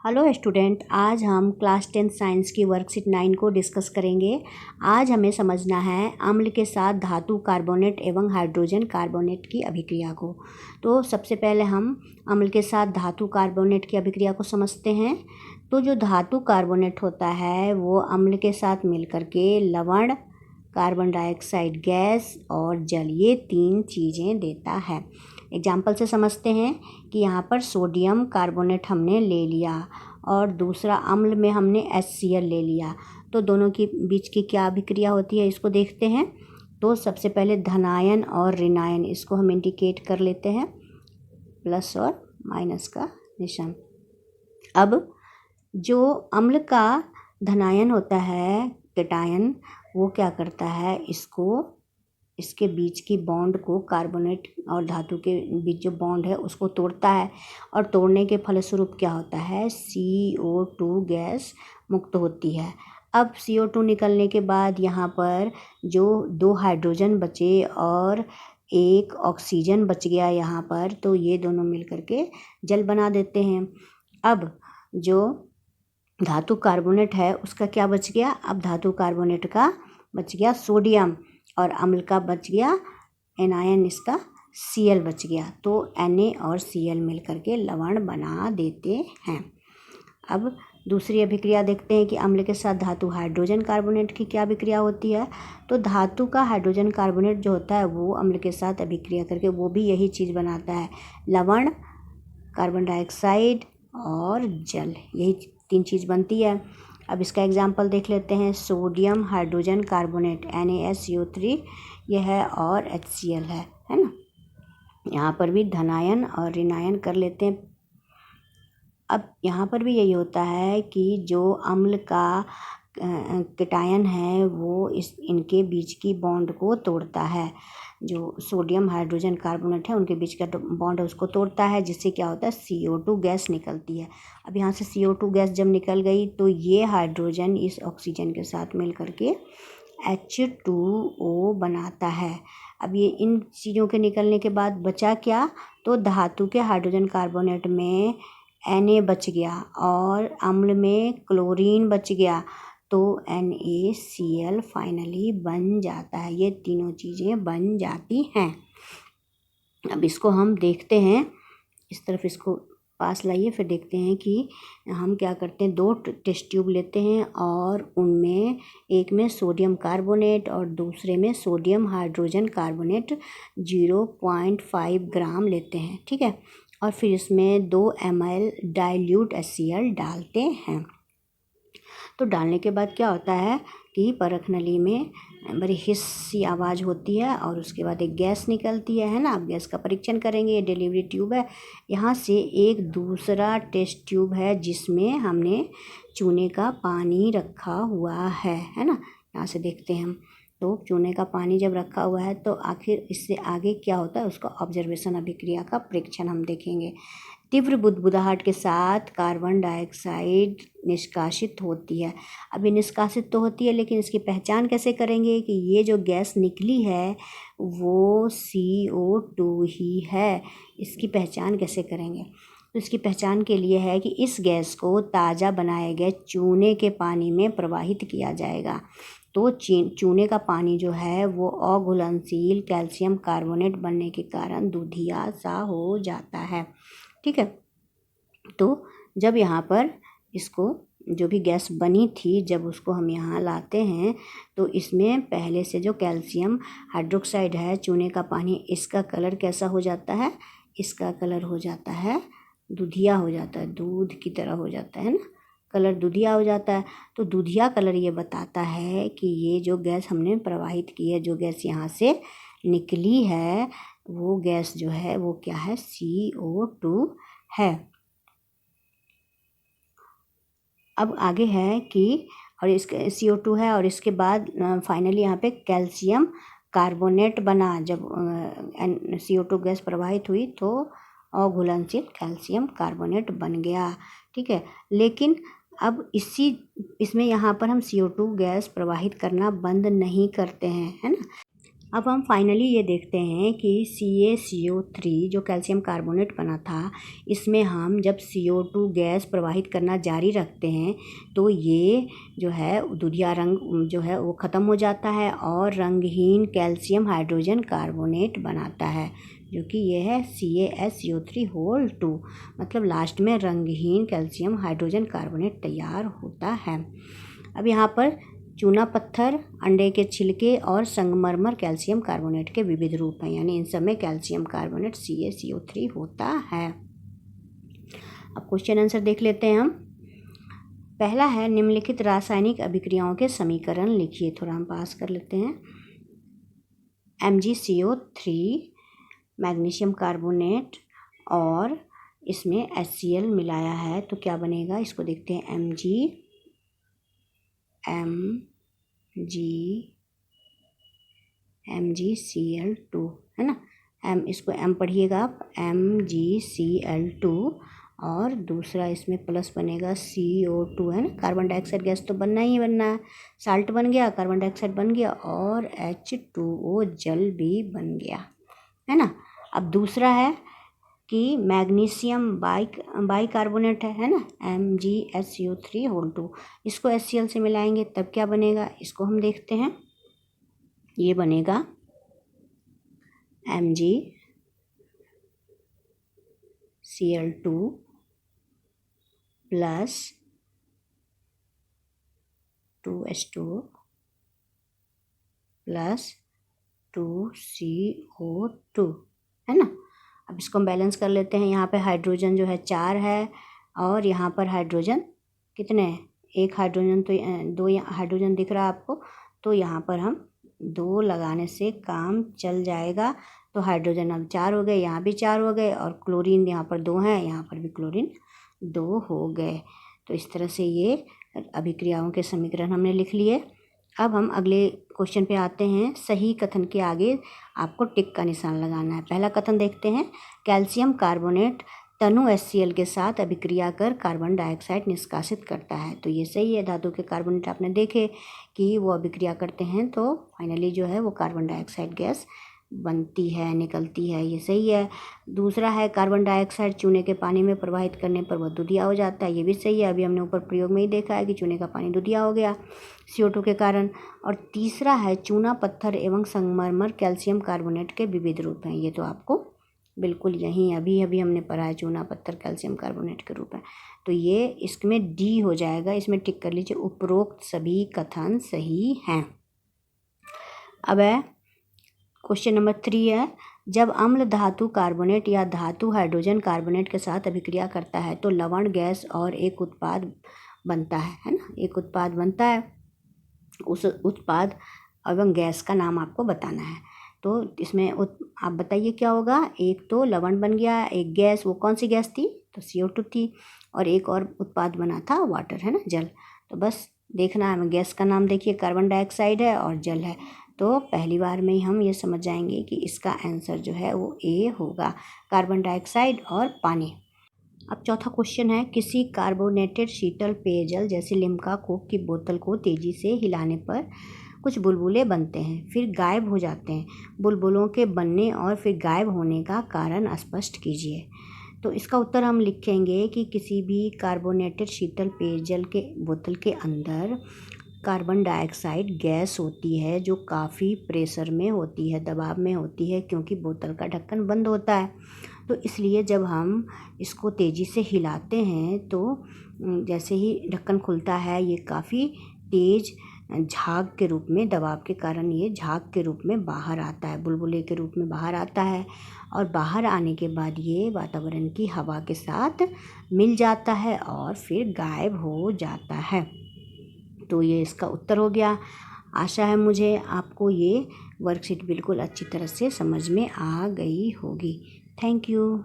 Hello student, आज हम class 10 science की वर्कशीट 9 को डिस्कस करेंगे। आज हमें समझना है अम्ल के साथ धातु कार्बोनेट एवं हाइड्रोजन कार्बोनेट की अभिक्रिया को। तो सबसे पहले हम अम्ल के साथ धातु कार्बोनेट की अभिक्रिया को समझते हैं। तो जो धातु कार्बोनेट होता है वो अम्ल के साथ मिलकर के लवण, कार्बन डाइऑक्साइड गैस और जल, ये 3 चीज़ें देता है। एग्जाम्पल से समझते हैं कि यहाँ पर सोडियम कार्बोनेट हमने ले लिया और दूसरा अम्ल में हमने HCl ले लिया, तो दोनों के बीच की क्या अभिक्रिया होती है इसको देखते हैं। तो सबसे पहले धनायन और ऋणायन, इसको हम इंडिकेट कर लेते हैं, प्लस और माइनस का निशान। अब जो अम्ल का धनायन होता है, कैटायन, वो क्या करता है, इसके बीच की बॉन्ड को, कार्बोनेट और धातु के बीच जो बॉन्ड है उसको तोड़ता है और तोड़ने के फलस्वरूप क्या होता है, CO2 गैस मुक्त होती है। अब CO2 निकलने के बाद यहाँ पर जो 2 हाइड्रोजन बचे और 1 ऑक्सीजन बच गया यहाँ पर, तो ये दोनों मिलकर के जल बना देते हैं। अब जो धातु कार्बोनेट है उसका क्या बच गया, अब धातु कार्बोनेट का बच गया सोडियम और अम्ल का बच गया एनायन, इसका Cl बच गया। तो Na और Cl मिलकर के लवण बना देते हैं। अब दूसरी अभिक्रिया देखते हैं कि अम्ल के साथ धातु हाइड्रोजन कार्बोनेट की क्या अभिक्रिया होती है। तो धातु का हाइड्रोजन कार्बोनेट जो होता है वो अम्ल के साथ अभिक्रिया करके वो भी यही चीज़ बनाता है, लवण, कार्बन डाइऑक्साइड और जल, यही 3 चीज़ बनती है। अब इसका एग्जाम्पल देख लेते हैं। सोडियम हाइड्रोजन कार्बोनेट NaSO3 ये है और HCl है ना। यहाँ पर भी धनायन और ऋणायन कर लेते हैं। अब यहाँ पर भी यही होता है कि जो अम्ल का कैटायन है वो इनके बीच की बॉन्ड को तोड़ता है। जो सोडियम हाइड्रोजन कार्बोनेट है उनके बीच का बॉन्ड है उसको तोड़ता है, जिससे क्या होता है, CO2 गैस निकलती है। अब यहाँ से CO2 गैस जब निकल गई तो ये हाइड्रोजन इस ऑक्सीजन के साथ मिल करके H2O बनाता है। अब ये इन चीज़ों के निकलने के बाद बचा क्या, तो धातु के हाइड्रोजन कार्बोनेट में Na बच गया और अम्ल में क्लोरीन बच गया, तो NaCl फाइनली बन जाता है। ये तीनों चीज़ें बन जाती हैं। अब इसको हम देखते हैं, इस तरफ इसको पास लाइए, फिर देखते हैं कि हम क्या करते हैं। 2 टेस्ट ट्यूब लेते हैं और उनमें एक में सोडियम कार्बोनेट और दूसरे में सोडियम हाइड्रोजन कार्बोनेट 0.5 ग्राम लेते हैं, ठीक है। और फिर इसमें 2 ml डाइल्यूट HCl डालते हैं। तो डालने के बाद क्या होता है कि परख नली में बड़ी हिस्स सी आवाज़ होती है और उसके बाद एक गैस निकलती है ना। अब गैस का परीक्षण करेंगे। ये डिलीवरी ट्यूब है, यहाँ से एक दूसरा टेस्ट ट्यूब है जिसमें हमने चूने का पानी रखा हुआ है ना। यहाँ से देखते हैं हम, तो चूने का पानी जब रखा हुआ है तो आखिर इससे आगे क्या होता है उसका ऑब्जर्वेशन, अभिक्रिया का परीक्षण हम देखेंगे। तीव्र बुदबुदाहट के साथ कार्बन डाइऑक्साइड निष्कासित होती है। अभी निष्कासित तो होती है, लेकिन इसकी पहचान कैसे करेंगे कि ये जो गैस निकली है वो CO2 ही है, इसकी पहचान कैसे करेंगे। तो इसकी पहचान के लिए है कि इस गैस को ताज़ा बनाए गए चूने के पानी में प्रवाहित किया जाएगा। तो चूने का पानी जो है वो अघुलनशील कैल्शियम कार्बोनेट बनने के कारण दूधिया सा हो जाता है, ठीक है। तो जब यहाँ पर इसको जो भी गैस बनी थी, जब उसको हम यहाँ लाते हैं तो इसमें पहले से जो कैल्शियम हाइड्रोक्साइड है, चूने का पानी, इसका कलर कैसा हो जाता है, इसका कलर हो जाता है दूधिया हो जाता है, दूध की तरह हो जाता है ना, कलर दूधिया हो जाता है। तो दूधिया कलर ये बताता है कि ये जो गैस हमने प्रवाहित की है, जो गैस यहाँ से निकली है, वो गैस जो है वो क्या है, CO2 है। अब आगे है कि और इसके CO2 है और इसके बाद फाइनली यहाँ पे कैल्शियम कार्बोनेट बना। जब CO2 गैस प्रवाहित हुई तो अघुलनशील कैल्शियम कार्बोनेट बन गया, ठीक है। लेकिन अब इसमें यहाँ पर हम CO2 गैस प्रवाहित करना बंद नहीं करते हैं, है ना। अब हम फाइनली ये देखते हैं कि CaCO3 जो कैल्शियम कार्बोनेट बना था, इसमें हम जब CO2 गैस प्रवाहित करना जारी रखते हैं तो ये जो है दुधिया रंग जो है वो ख़त्म हो जाता है और रंगहीन कैल्शियम हाइड्रोजन कार्बोनेट बनाता है, जो कि ये है CaSO3 मतलब लास्ट में रंगहीन कैल्शियम हाइड्रोजन कार्बोनेट तैयार होता है। अब यहाँ पर चूना पत्थर, अंडे के छिलके और संगमरमर कैल्शियम कार्बोनेट के विविध रूप हैं, यानी इन सब में कैल्शियम कार्बोनेट CaCO3 होता है। अब क्वेश्चन आंसर देख लेते हैं हम। पहला है निम्नलिखित रासायनिक अभिक्रियाओं के समीकरण लिखिए। थोड़ा हम पास कर लेते हैं। MgCO3 मैग्नीशियम कार्बोनेट और इसमें HCl मिलाया है तो क्या बनेगा, इसको देखते हैं। MgCl2 है ना। इसको M पढ़िएगा आप, MgCl2 और दूसरा इसमें प्लस बनेगा CO2 है ना। कार्बन डाइऑक्साइड गैस तो बनना ही बनना है, साल्ट बन गया, कार्बन डाइऑक्साइड बन गया और H2O जल भी बन गया है ना। अब दूसरा है कि मैग्नीशियम बाइकार्बोनेट है ना, MgSO3 इसको HCl से मिलाएंगे तब क्या बनेगा, इसको हम देखते हैं। ये बनेगा MgCl2 plus 2H2O plus 2CO2 है ना। अब इसको हम बैलेंस कर लेते हैं। यहाँ पे हाइड्रोजन जो है 4 है और यहाँ पर हाइड्रोजन कितने हैं, एक हाइड्रोजन तो 2 हाइड्रोजन दिख रहा है आपको, तो यहाँ पर हम 2 लगाने से काम चल जाएगा। तो हाइड्रोजन अब 4 हो गए, यहाँ भी 4 हो गए और क्लोरीन यहाँ पर 2 हैं, यहाँ पर भी क्लोरीन 2 हो गए। तो इस तरह से ये अभिक्रियाओं के समीकरण हमने लिख लिए। अब हम अगले क्वेश्चन पे आते हैं। सही कथन के आगे आपको टिक का निशान लगाना है। पहला कथन देखते हैं। कैल्शियम कार्बोनेट तनु HCl के साथ अभिक्रिया कर कार्बन डाइऑक्साइड निष्कासित करता है, तो ये सही है। धातु के कार्बोनेट आपने देखे कि वो अभिक्रिया करते हैं तो फाइनली जो है वो कार्बन डाइऑक्साइड गैस बनती है, निकलती है, ये सही है। दूसरा है कार्बन डाइऑक्साइड चूने के पानी में प्रवाहित करने पर वह दुधिया हो जाता है, ये भी सही है। अभी हमने ऊपर प्रयोग में ही देखा है कि चूने का पानी दुधिया हो गया CO2 के कारण। और तीसरा है चूना पत्थर एवं संगमरमर कैल्शियम कार्बोनेट के विविध रूप हैं, ये तो आपको बिल्कुल यहीं अभी अभी हमने पढ़ा है, चूना पत्थर कैल्शियम कार्बोनेट के रूप है। तो ये इसमें D हो जाएगा, इसमें टिक कर लीजिए। उपरोक्त सभी कथन सही हैं। अब है क्वेश्चन नंबर 3 है। जब अम्ल धातु कार्बोनेट या धातु हाइड्रोजन कार्बोनेट के साथ अभिक्रिया करता है तो लवण गैस और एक उत्पाद बनता है ना, एक उत्पाद बनता है। उस उत्पाद एवं गैस का नाम आपको बताना है। तो इसमें आप बताइए क्या होगा। एक तो लवण बन गया, एक गैस, वो कौन सी गैस थी, तो CO2 थी, और एक और उत्पाद बना था वाटर है ना, जल। तो बस देखना है, गैस का नाम देखिए, कार्बन डाइऑक्साइड है और जल है। तो पहली बार में ही हम ये समझ जाएंगे कि इसका आंसर जो है वो A होगा, कार्बन डाइऑक्साइड और पानी। अब चौथा क्वेश्चन है। किसी कार्बोनेटेड शीतल पेयजल जैसे लिम्का कोक की बोतल को तेज़ी से हिलाने पर कुछ बुलबुले बनते हैं, फिर गायब हो जाते हैं। बुलबुलों के बनने और फिर गायब होने का कारण स्पष्ट कीजिए। तो इसका उत्तर हम लिखेंगे कि किसी भी कार्बोनेटेड शीतल पेयजल के बोतल के अंदर कार्बन डाइऑक्साइड गैस होती है जो काफ़ी प्रेशर में होती है, दबाव में होती है, क्योंकि बोतल का ढक्कन बंद होता है। तो इसलिए जब हम इसको तेज़ी से हिलाते हैं तो जैसे ही ढक्कन खुलता है ये काफ़ी तेज़ झाग के रूप में, दबाव के कारण ये झाग के रूप में बाहर आता है, बुलबुले के रूप में बाहर आता है। और बाहर आने के बाद ये वातावरण की हवा के साथ मिल जाता है और फिर गायब हो जाता है। तो ये इसका उत्तर हो गया। आशा है मुझे आपको ये वर्कशीट बिल्कुल अच्छी तरह से समझ में आ गई होगी। Thank you.